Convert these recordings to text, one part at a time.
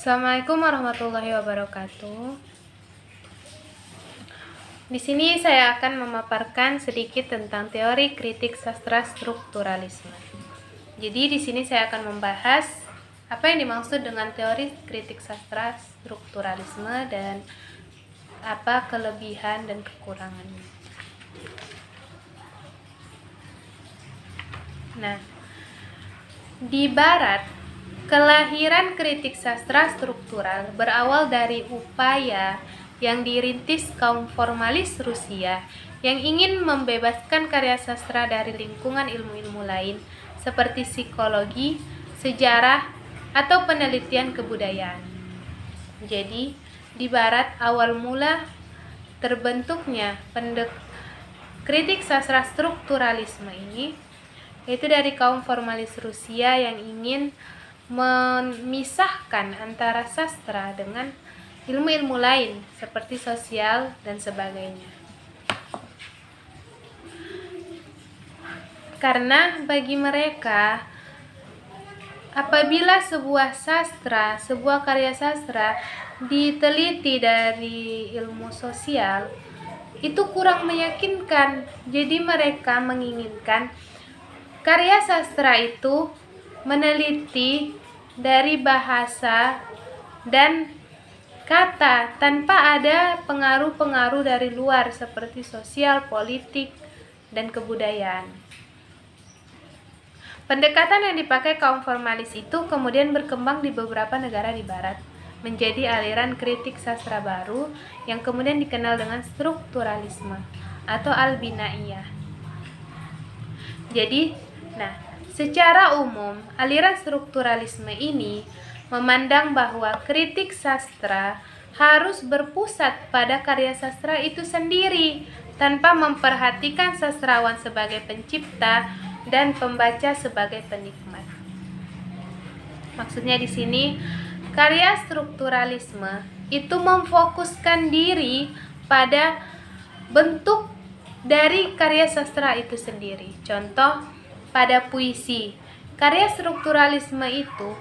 Assalamualaikum warahmatullahi wabarakatuh. Di sini saya akan memaparkan sedikit tentang teori kritik sastra strukturalisme. Jadi di sini saya akan membahas apa yang dimaksud dengan teori kritik sastra strukturalisme dan apa kelebihan dan kekurangannya. Nah, di barat, kelahiran kritik sastra struktural berawal dari upaya yang dirintis kaum formalis Rusia yang ingin membebaskan karya sastra dari lingkungan ilmu-ilmu lain seperti psikologi, sejarah, atau penelitian kebudayaan. Jadi, di barat awal mula terbentuknya kritik sastra strukturalisme ini yaitu dari kaum formalis Rusia yang ingin memisahkan antara sastra dengan ilmu-ilmu lain seperti sosial dan sebagainya. Karena bagi mereka, apabila sebuah karya sastra diteliti dari ilmu sosial, itu kurang meyakinkan. Jadi mereka menginginkan karya sastra itu meneliti dari bahasa dan kata tanpa ada pengaruh-pengaruh dari luar seperti sosial, politik, dan kebudayaan. Pendekatan yang dipakai kaum formalis itu kemudian berkembang di beberapa negara di barat menjadi aliran kritik sastra baru yang kemudian dikenal dengan strukturalisme atau al-binaiyah. Jadi, secara umum, aliran strukturalisme ini memandang bahwa kritik sastra harus berpusat pada karya sastra itu sendiri tanpa memperhatikan sastrawan sebagai pencipta dan pembaca sebagai penikmat. Maksudnya di sini, karya strukturalisme itu memfokuskan diri pada bentuk dari karya sastra itu sendiri. Contoh, pada puisi, karya strukturalisme itu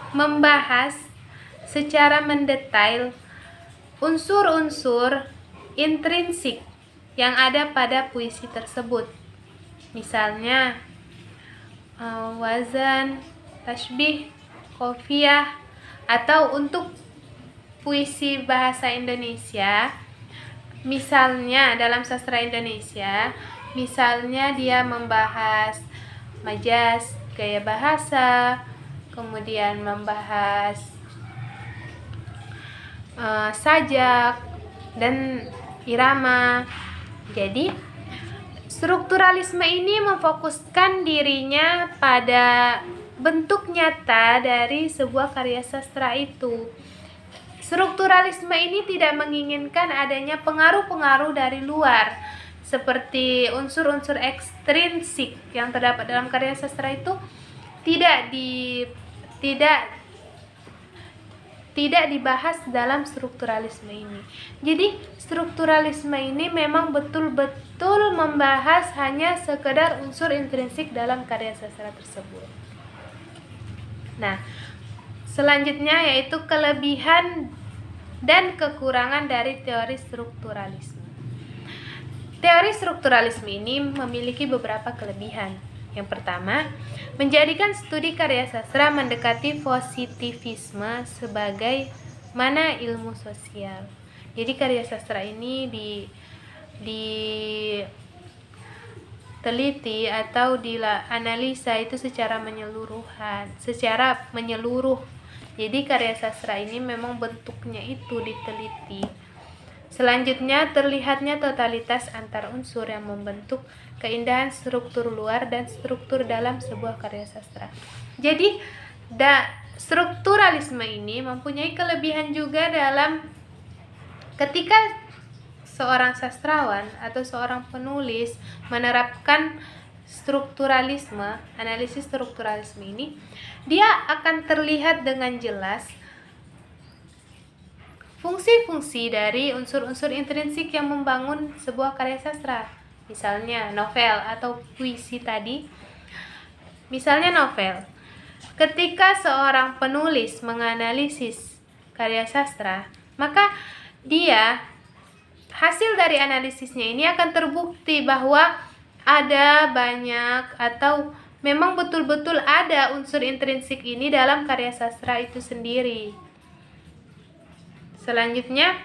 membahas secara mendetail unsur-unsur intrinsik yang ada pada puisi tersebut. Misalnya, wazan, tasbih, qafiyah, atau untuk puisi bahasa Indonesia, misalnya dalam sastra Indonesia, misalnya dia membahas majas, gaya bahasa, kemudian membahas sajak dan irama. Jadi, strukturalisme ini memfokuskan dirinya pada bentuk nyata dari sebuah karya sastra itu. Strukturalisme ini tidak menginginkan adanya pengaruh-pengaruh dari luar seperti unsur-unsur ekstrinsik yang terdapat dalam karya sastra itu tidak dibahas dalam strukturalisme ini. Jadi strukturalisme ini memang betul-betul membahas hanya sekedar unsur intrinsik dalam karya sastra tersebut. Nah, selanjutnya yaitu kelebihan dan kekurangan dari teori strukturalisme. Teori strukturalisme ini memiliki beberapa kelebihan. Yang pertama, menjadikan studi karya sastra mendekati positivisme sebagai mana ilmu sosial. Jadi karya sastra ini diteliti atau dianalisa itu secara menyeluruh. Jadi karya sastra ini memang bentuknya itu diteliti. Selanjutnya, terlihatnya totalitas antar unsur yang membentuk keindahan struktur luar dan struktur dalam sebuah karya sastra. Jadi, strukturalisme ini mempunyai kelebihan juga dalam ketika seorang sastrawan atau seorang penulis menerapkan strukturalisme, analisis strukturalisme ini, dia akan terlihat dengan jelas fungsi-fungsi dari unsur-unsur intrinsik yang membangun sebuah karya sastra. Misalnya novel atau puisi tadi Misalnya novel. Ketika seorang penulis menganalisis karya sastra, maka hasil dari analisisnya ini akan terbukti bahwa ada banyak atau memang betul-betul ada unsur intrinsik ini dalam karya sastra itu sendiri. Selanjutnya,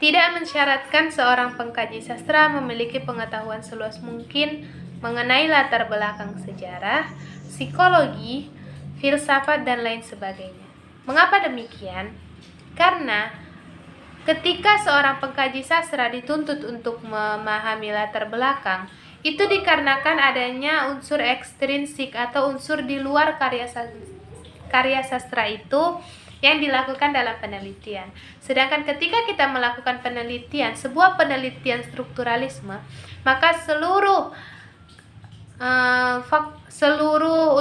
tidak mensyaratkan seorang pengkaji sastra memiliki pengetahuan seluas mungkin mengenai latar belakang sejarah, psikologi, filsafat, dan lain sebagainya. Mengapa demikian? Karena ketika seorang pengkaji sastra dituntut untuk memahami latar belakang, itu dikarenakan adanya unsur ekstrinsik atau unsur di luar karya sastra itu yang dilakukan dalam penelitian. Sedangkan ketika kita melakukan penelitian, sebuah penelitian strukturalisme, maka seluruh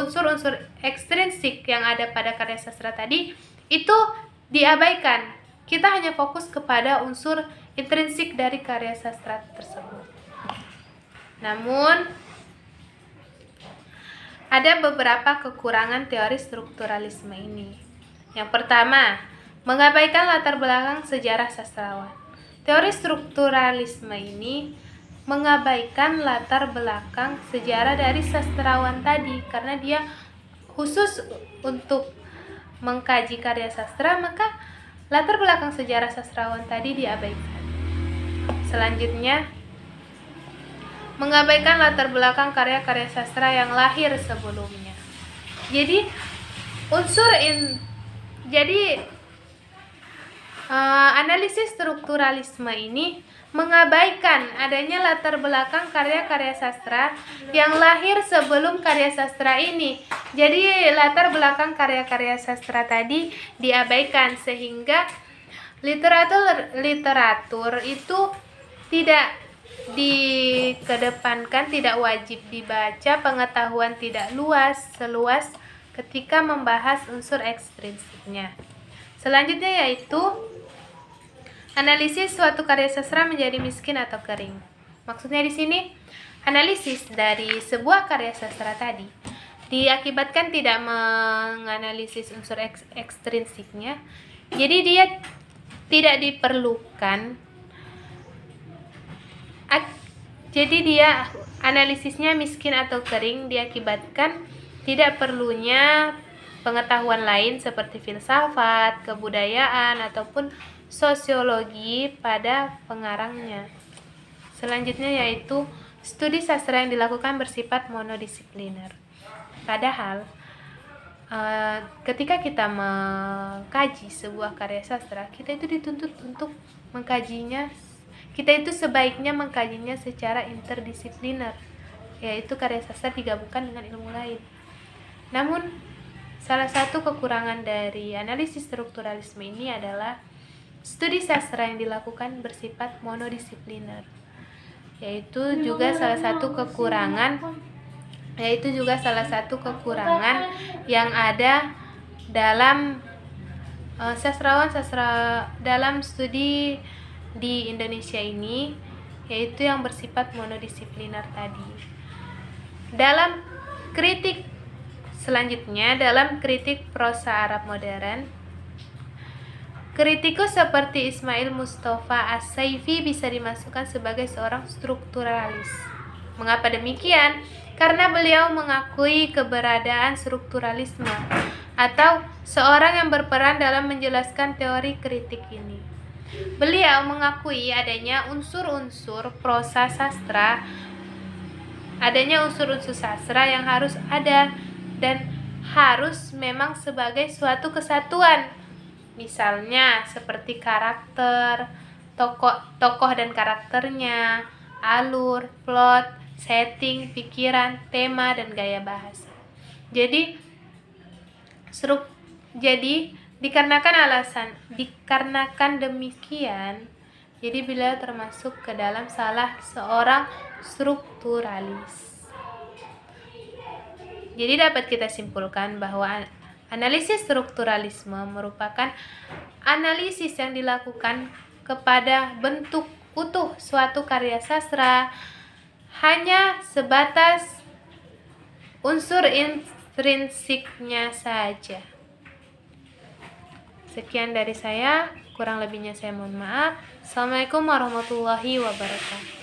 unsur-unsur ekstrinsik yang ada pada karya sastra tadi itu diabaikan. Kita hanya fokus kepada unsur intrinsik dari karya sastra tersebut. Namun, ada beberapa kekurangan teori strukturalisme ini. Yang pertama, mengabaikan latar belakang sejarah sastrawan. Teori strukturalisme ini mengabaikan latar belakang sejarah dari sastrawan tadi, karena dia khusus untuk mengkaji karya sastra, maka latar belakang sejarah sastrawan tadi diabaikan. Selanjutnya, mengabaikan latar belakang karya-karya sastra yang lahir sebelumnya. Jadi analisis strukturalisme ini mengabaikan adanya latar belakang karya-karya sastra yang lahir sebelum karya sastra ini. Jadi latar belakang karya-karya sastra tadi diabaikan, sehingga literatur itu tidak dikedepankan, tidak wajib dibaca, pengetahuan tidak seluas ketika membahas unsur ekstrinsiknya. Selanjutnya yaitu analisis suatu karya sastra menjadi miskin atau kering. Maksudnya di sini, analisis dari sebuah karya sastra tadi diakibatkan tidak menganalisis unsur ekstrinsiknya. Jadi dia tidak diperlukan. Jadi dia analisisnya miskin atau kering diakibatkan tidak perlunya pengetahuan lain seperti filsafat, kebudayaan, ataupun sosiologi pada pengarangnya. Selanjutnya yaitu studi sastra yang dilakukan bersifat monodisipliner. Padahal ketika kita mengkaji sebuah karya sastra, kita itu dituntut untuk mengkajinya, kita itu sebaiknya mengkajinya secara interdisipliner, yaitu karya sastra digabungkan dengan ilmu lain. Namun salah satu kekurangan dari analisis strukturalisme ini adalah studi sastra yang dilakukan bersifat monodisipliner, yaitu juga salah satu kekurangan yang ada dalam dalam studi di Indonesia ini, yaitu yang bersifat monodisipliner tadi. Dalam kritik prosa Arab modern, kritikus seperti Ismail Mustafa As-Saifi bisa dimasukkan sebagai seorang strukturalis. Mengapa demikian? Karena beliau mengakui keberadaan strukturalisme atau seorang yang berperan dalam menjelaskan teori kritik ini. Beliau mengakui adanya unsur-unsur sastra yang harus ada dan harus memang sebagai suatu kesatuan. Misalnya seperti karakter, tokoh dan karakternya, alur, plot, setting, pikiran, tema, dan gaya bahasa. Jadi dikarenakan demikian, jadi beliau termasuk ke dalam salah seorang strukturalis. Jadi dapat kita simpulkan bahwa analisis strukturalisme merupakan analisis yang dilakukan kepada bentuk utuh suatu karya sastra hanya sebatas unsur intrinsiknya saja. Sekian dari saya, kurang lebihnya saya mohon maaf. Assalamualaikum warahmatullahi wabarakatuh.